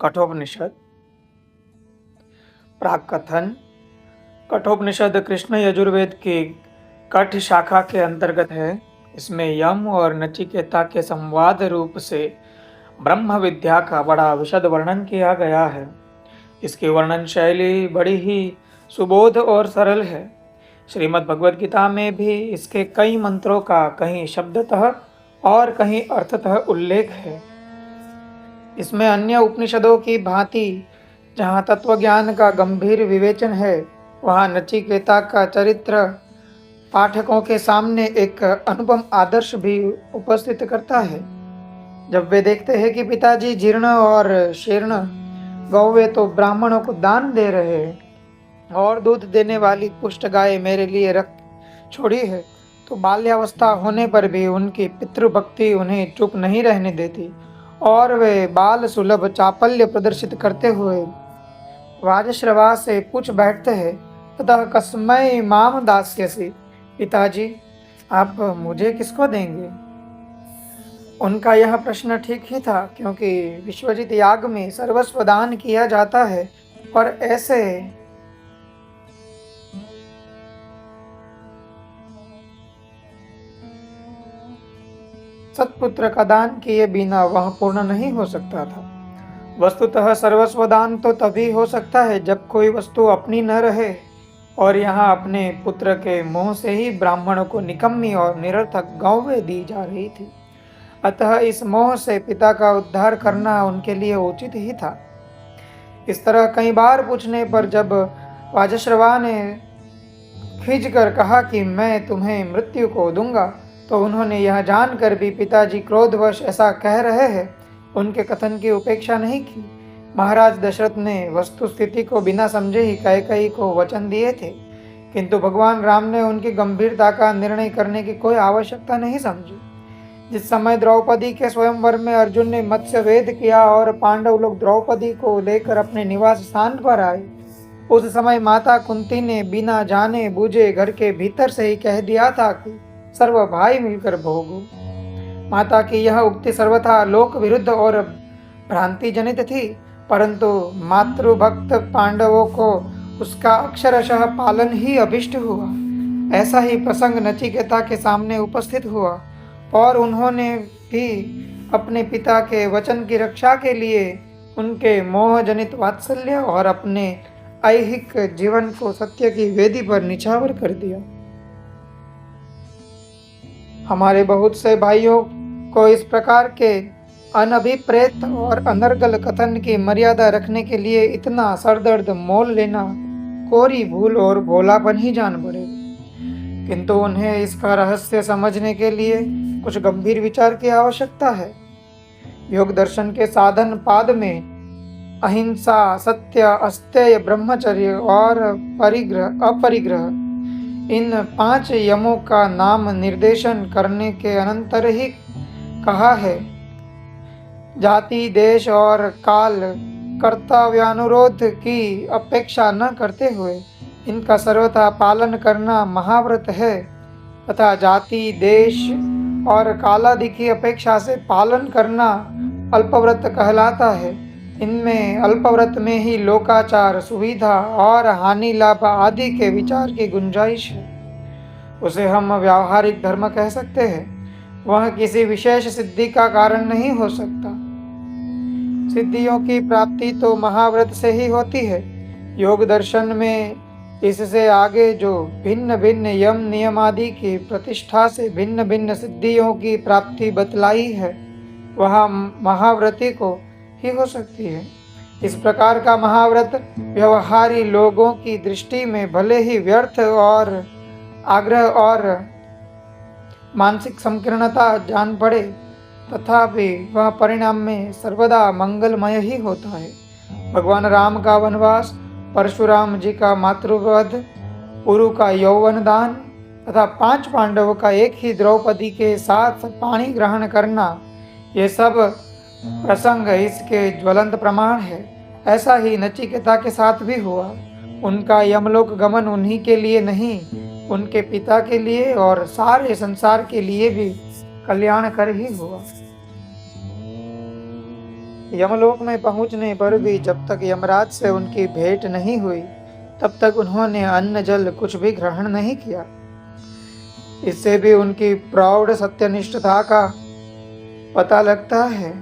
कठोपनिषद। प्राक कथन। कठोपनिषद कृष्ण यजुर्वेद की कठ शाखा के अंतर्गत है। इसमें यम और नचिकेता के संवाद रूप से ब्रह्म विद्या का बड़ा विशद वर्णन किया गया है। इसकी वर्णन शैली बड़ी ही सुबोध और सरल है। श्रीमद् भगवद गीता में भी इसके कई मंत्रों का कहीं शब्दतः और कहीं अर्थतः उल्लेख है। इसमें अन्य उपनिषदों की भांति जहाँ तत्वज्ञान का गंभीर विवेचन है, वहाँ नचिकेता का चरित्र पाठकों के सामने एक अनुपम आदर्श भी उपस्थित करता है। जब वे देखते हैं कि पिताजी जीर्ण और शीर्ण गौवे तो ब्राह्मणों को दान दे रहे हैं और दूध देने वाली पुष्ट गाय मेरे लिए रख छोड़ी है, तो बाल्यावस्था होने पर भी उनकी पितृभक्ति उन्हें चुप नहीं रहने देती और वे बाल सुलभ चापल्य प्रदर्शित करते हुए वाजश्रवा से पूछ बैठते हैं, तथा कस्मै माम दास्यसि, पिताजी आप मुझे किसको देंगे। उनका यह प्रश्न ठीक ही था, क्योंकि विश्वजित याग में सर्वस्व दान किया जाता है और ऐसे सत्पुत्र का दान किए बिना वह पूर्ण नहीं हो सकता था। वस्तुतः सर्वस्व दान तो तभी हो सकता है जब कोई वस्तु अपनी न रहे, और यहाँ अपने पुत्र के मोह से ही ब्राह्मणों को निकम्मी और निरर्थक गौवें दी जा रही थी। अतः इस मोह से पिता का उद्धार करना उनके लिए उचित ही था। इस तरह कई बार पूछने पर जब वाजश्रवा ने खींच कर कहा कि मैं तुम्हें मृत्यु को दूंगा, तो उन्होंने यह जानकर भी पिताजी क्रोधवश ऐसा कह रहे हैं, उनके कथन की उपेक्षा नहीं की। महाराज दशरथ ने वस्तु स्थिति को बिना समझे ही कैकेयी को वचन दिए थे, किंतु भगवान राम ने उनकी गंभीरता का निर्णय करने की कोई आवश्यकता नहीं समझी। जिस समय द्रौपदी के स्वयंवर में अर्जुन ने मत्स्य वेद किया और पांडव लोग द्रौपदी को लेकर अपने निवास स्थान पर आए, उस समय माता कुंती ने बिना जाने बूझे घर के भीतर से ही कह दिया था कि सर्व भाई मिलकर भोगो। माता की यह उक्ति सर्वथा लोक विरुद्ध और भ्रांति जनित थी, परंतु मातृभक्त पांडवों को उसका अक्षरशः पालन ही अभिष्ट हुआ। ऐसा ही प्रसंग नचिकेता के सामने उपस्थित हुआ और उन्होंने भी अपने पिता के वचन की रक्षा के लिए उनके मोह जनित वात्सल्य और अपने ऐहिक जीवन को सत्य की वेदी पर निछावर कर दिया। हमारे बहुत से भाइयों को इस प्रकार के अनभिप्रेत और अनर्गल कथन की मर्यादा रखने के लिए इतना सरदर्द मोल लेना कोरी भूल और भोलापन ही जान पड़े, किंतु उन्हें इसका रहस्य समझने के लिए कुछ गंभीर विचार की आवश्यकता है। योग दर्शन के साधन पाद में अहिंसा, सत्य, अस्तेय, ब्रह्मचर्य और परिग्रह अपरिग्रह, इन 5 यमों का नाम निर्देशन करने के अनंतर ही कहा है, जाति, देश और काल कर्तव्यानुरोध की अपेक्षा न करते हुए इनका सर्वथा पालन करना महाव्रत है, तथा जाति, देश और कालादि की अपेक्षा से पालन करना अल्पव्रत कहलाता है। इनमें अल्पव्रत में ही लोकाचार, सुविधा और हानि लाभ आदि के विचार की गुंजाइश है। उसे हम व्यावहारिक धर्म कह सकते हैं। वह किसी विशेष सिद्धि का कारण नहीं हो सकता। सिद्धियों की प्राप्ति तो महाव्रत से ही होती है। योग दर्शन में इससे आगे जो भिन्न भिन्न यम नियम आदि की प्रतिष्ठा से भिन्न भिन्न सिद्धियों की प्राप्ति बतलाई है, वह महाव्रती को ही हो सकती है। इस प्रकार का महाव्रत व्यवहारी लोगों की दृष्टि में भले ही व्यर्थ और आग्रह और मानसिक संकीर्णता जान पड़े, तथापि वह परिणाम में सर्वदा मंगलमय ही होता है। भगवान राम का वनवास, परशुराम जी का मातृवध, पुरु का यौवन दान तथा 5 पांडवों का एक ही द्रौपदी के साथ पानी ग्रहण करना, ये सब प्रसंग इसके ज्वलंत प्रमाण है। ऐसा ही नचिकेता के साथ भी हुआ। उनका यमलोक गमन उन्हीं के लिए नहीं, उनके पिता के लिए और सारे संसार के लिए भी कल्याण कर ही हुआ। यमलोक में पहुंचने पर भी जब तक यमराज से उनकी भेंट नहीं हुई, तब तक उन्होंने अन्न जल कुछ भी ग्रहण नहीं किया। इससे भी उनकी प्रौढ़ सत्यनिष्ठता का पता लगता है।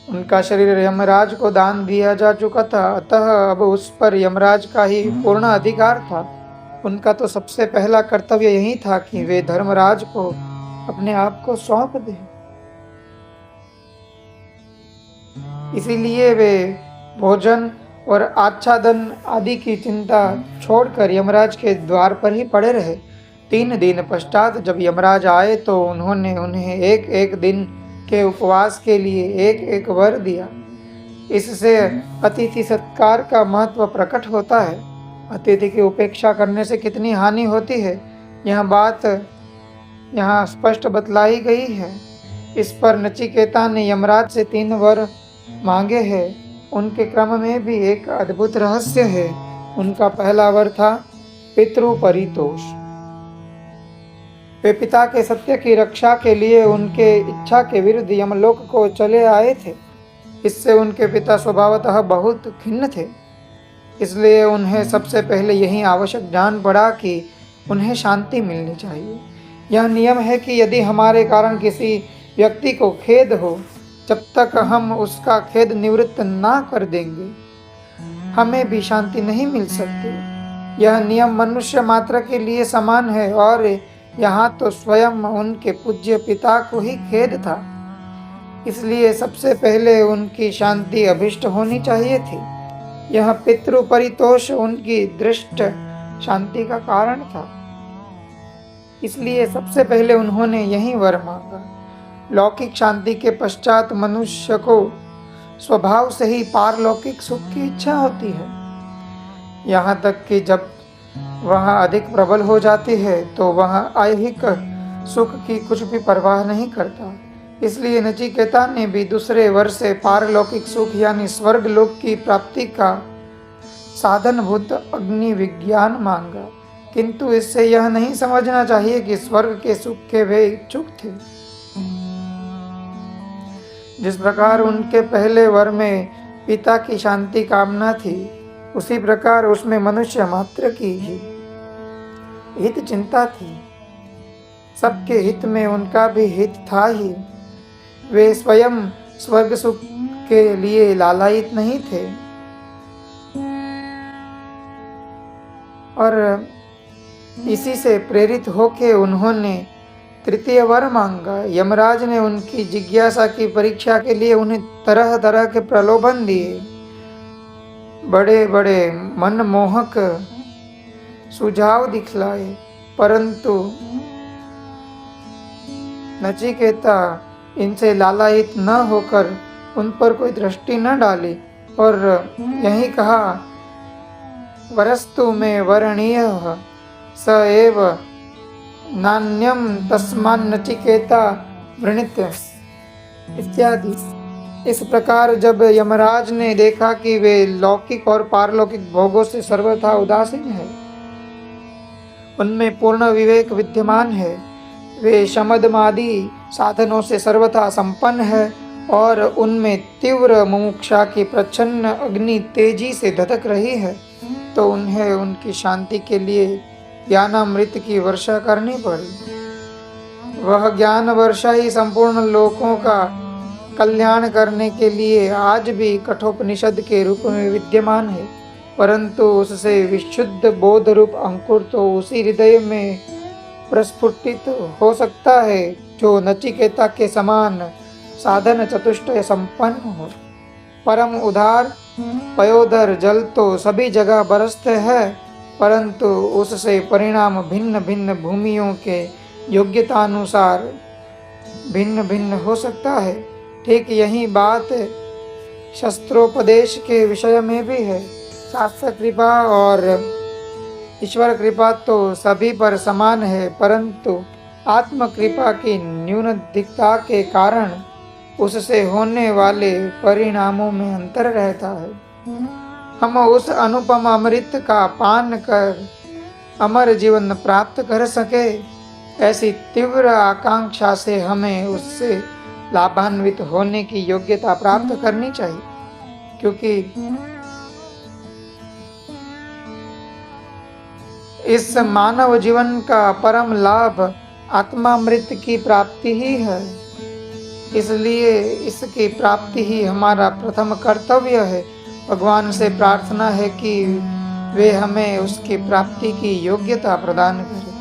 उनका शरीर यमराज को दान दिया जा चुका था, अतः अब उस पर यमराज का ही पूर्ण अधिकार था। उनका तो सबसे पहला कर्तव्य यही था कि वे धर्मराज को अपने आप को सौंप दें। इसीलिए वे भोजन और आच्छादन आदि की चिंता छोड़कर यमराज के द्वार पर ही पड़े रहे। 3 दिन पश्चात जब यमराज आए तो उन्होंने उन्हें एक एक दिन के उपवास के लिए एक एक वर दिया। इससे अतिथि सत्कार का महत्व प्रकट होता है। अतिथि की उपेक्षा करने से कितनी हानि होती है, यह बात यहाँ स्पष्ट बतलाई गई है। इस पर नचिकेता ने यमराज से 3 वर मांगे हैं। उनके क्रम में भी एक अद्भुत रहस्य है। उनका पहला वर था पितृपरितोष। वे पिता के सत्य की रक्षा के लिए उनके इच्छा के विरुद्ध यमलोक को चले आए थे। इससे उनके पिता स्वभावतः बहुत खिन्न थे। इसलिए उन्हें सबसे पहले यही आवश्यक जान पड़ा कि उन्हें शांति मिलनी चाहिए। यह नियम है कि यदि हमारे कारण किसी व्यक्ति को खेद हो, जब तक हम उसका खेद निवृत्त ना कर देंगे, हमें भी शांति नहीं मिल सकती। यह नियम मनुष्य मात्र के लिए समान है और यहाँ तो स्वयं उनके पूज्य पिता को ही खेद था। इसलिए सबसे पहले उनकी शांति अभिष्ट होनी चाहिए थी। यह पितृपरितोष उनकी दृष्ट शांति का कारण था। इसलिए सबसे पहले उन्होंने यही वर मांगा। लौकिक शांति के पश्चात मनुष्य को स्वभाव से ही पारलौकिक सुख की इच्छा होती है। यहाँ तक कि जब वह अधिक प्रबल हो जाती है तो वह ऐहिक सुख की कुछ भी परवाह नहीं करता। इसलिए नचिकेता ने भी दूसरे वर से पारलौकिक सुख यानी स्वर्ग लोक की प्राप्ति का साधनभूत अग्नि विज्ञान मांगा। किंतु इससे यह नहीं समझना चाहिए कि स्वर्ग के सुख के वे इच्छुक थे। जिस प्रकार उनके पहले वर में पिता की शांति कामना थी, उसी प्रकार उसमें मनुष्य मात्र की ही हित चिंता थी। सबके हित में उनका भी हित था ही। वे स्वयं स्वर्ग सुख के लिए लालायित नहीं थे और इसी से प्रेरित होकर उन्होंने तृतीय वर मांगा। यमराज ने उनकी जिज्ञासा की परीक्षा के लिए उन्हें तरह तरह के प्रलोभन दिए। बड़े बड़े मनमोहक सुझाव दिखलाए, परंतु नचिकेता इनसे लालायित न होकर उन पर कोई दृष्टि न डाली और यही कहा, वरस्तु में वरणीय स एव नान्यम तस्मान् नचिकेता वृणीत इत्यादि। इस प्रकार जब यमराज ने देखा कि वे लौकिक और पारलौकिक भोगों से सर्वथा उदासीन है, उनमें पूर्ण विवेक विद्यमान है, वे शमदमादि साधनों से सर्वथा संपन्न है और उनमें तीव्र मुमुक्षा की प्रच्छन्न अग्नि तेजी से धधक रही है, तो उन्हें उनकी शांति के लिए ज्ञानामृत की वर्षा करनी पड़ी। वह ज्ञान वर्षा ही संपूर्ण लोकों का कल्याण करने के लिए आज भी कठोपनिषद के रूप में विद्यमान है, परंतु उससे विशुद्ध बोध रूप अंकुर तो उसी हृदय में प्रस्फुटित हो सकता है जो नचिकेता के समान साधन चतुष्टय संपन्न हो। परम उदार पयोधर जल तो सभी जगह बरसते हैं, परंतु उससे परिणाम भिन्न भिन्न भूमियों के योग्यतानुसार भिन्न भिन्न हो सकता है। ठीक यही बात शस्त्रोपदेश के विषय में भी है। शास्त्र कृपा और ईश्वर कृपा तो सभी पर समान है, परंतु आत्म कृपा की न्यूनधिकता के कारण उससे होने वाले परिणामों में अंतर रहता है। हम उस अनुपम अमृत का पान कर अमर जीवन प्राप्त कर सके, ऐसी तीव्र आकांक्षा से हमें उससे लाभान्वित होने की योग्यता प्राप्त करनी चाहिए, क्योंकि इस मानव जीवन का परम लाभ आत्मामृत की प्राप्ति ही है। इसलिए इसकी प्राप्ति ही हमारा प्रथम कर्तव्य है। भगवान से प्रार्थना है कि वे हमें उसकी प्राप्ति की योग्यता प्रदान करें।